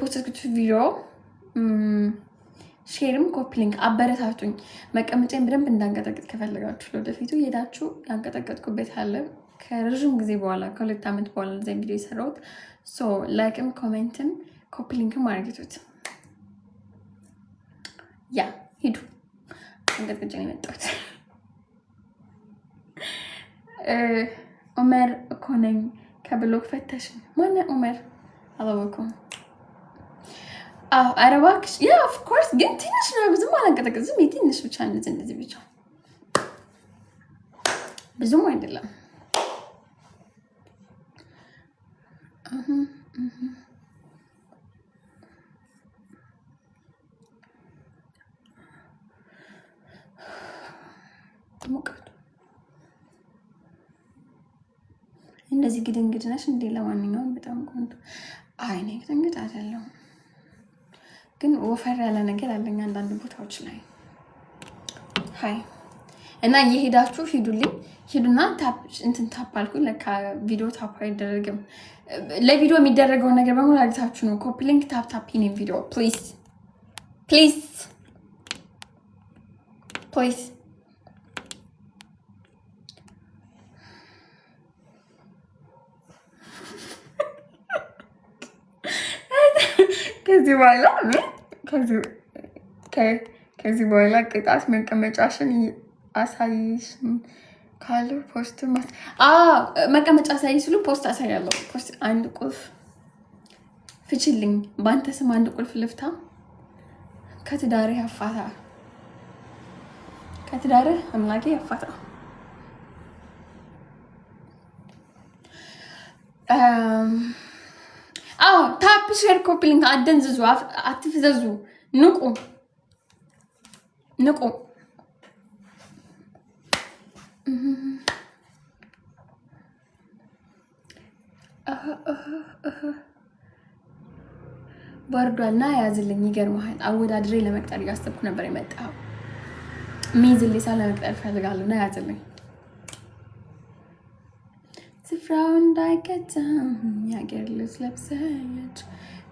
የፖስትኩት ቪዲዮ ሼርም ኮፒ ሊንክ አበረታቱኝ። መቀመጫን በደንብ እንዳንቀጠቅጥ ከፈለጋችሁ ለወደፊቱ ሄዳችሁ ያንቀጠቀጥኩበት አለ ከረጅም ጊዜ በኋላ ከ2 ዓመት በኋላ እንደዚህ ቪዲዮ የሰራሁት ሶ ላይክም ኮሜንትም ኮፒ ሊንክም አድርጉት። ያ ሂዱ አንቀጥቅጬ ነው የመጣሁት። ዑመር እኮ ነኝ ከብሎክ ፈተሽ ማን ዑመር አላወኩም። ኧረ እባክሽ ያ ኦፍ ኮርስ ግን ትንሽ ነው ብዙም አላንቀጠቅጥም ትንሽ ብቻ እንደዚህ ብቻ ብዙም አይደለም። ሙቀቱ እንደዚህ ግድንግድ ነሽ እንዴ? ለማንኛውም በጣም ቆንጆ አይኔ ግድንግድ አይደለም ግን ወፈር ያለ ነገር አለኝ አንዳንድ ቦታዎች ላይ። ሃይ እና እየሄዳችሁ ሂዱልኝ ሂዱና ታፕ እንትን ታፕ አልኩኝ። ለካ ቪዲዮ ታፕ አይደረግም። ለቪዲዮ የሚደረገው ነገር በሙሉ አድርጋችሁ ነው። ኮፒ ሊንክ ታፕ ታፕ ኢን ቪዲዮ ፕሊዝ ፕሊዝ ፕሊዝ። ከዚህ በኋላ ቅጣት መቀመጫሽን አሳይሽን ካለ ፖስት መቀመጫ አሳይ ሲሉ ፖስት አሳያለሁ። ፖስት አንድ ቁልፍ ፍችልኝ፣ በአንተ ስም አንድ ቁልፍ ልፍታ፣ ከትዳርህ ያፋታ፣ ከትዳርህ አምላኬ ያፋታ። ታፕ ሼር ኮፒ ሊንክ አደንዝዙ፣ አትፍዘዙ፣ ንቁ ንቁ። በርዷልና ያዝልኝ። ይገርምሃል አወዳድሬ ለመቅጠር እያሰብኩ ነበር የመጣው ሚዝልኝ ሳለ ለመቅጠር ፈልጋለሁ እና ያዝልኝ። ስፍራው እንዳይከተም ያገር ልብስ ለብሰች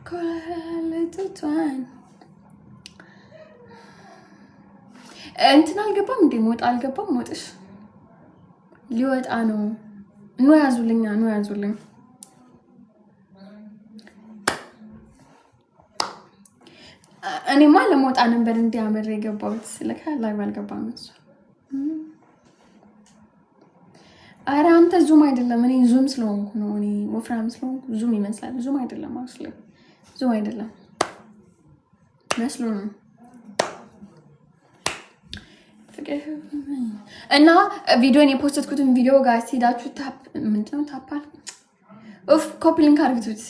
ኮለቱቷን እንትን አልገባም እንዴ? ሞጣ አልገባም። ሞጥሽ ሊወጣ ነው። ኑ ያዙልኛ፣ ኑ ያዙልኝ። እኔማ ለሞጣ ነበር እንዲያመር የገባሁት ስለካ ላይ ባልገባም እሱ። ኧረ አንተ ዙም አይደለም፣ እኔ ዙም ስለሆንኩ ነው። እኔ ወፍራም ስለሆንኩ ዙም ይመስላል። ዙም አይደለም አስለ ዙም አይደለም መስሎ ነው። እና ቪዲዮን የፖስትኩትን ቪዲዮ ጋር ሲዳችሁ ታፕ ምንድነው ታፓል ኦፍ ኮፒ ሊንክ አድርጉት።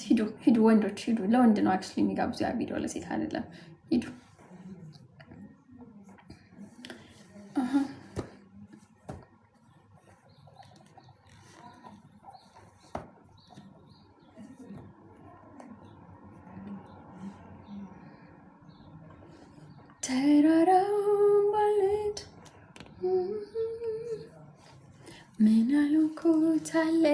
ሂዱ ወንዶች ሂዱ። ለወንድ ነው አክቹሊ የሚጋብዙ ያ ቪዲዮ ለሴት አይደለም። ሂዱ ተራራው ባለት ምን አልኩት አለ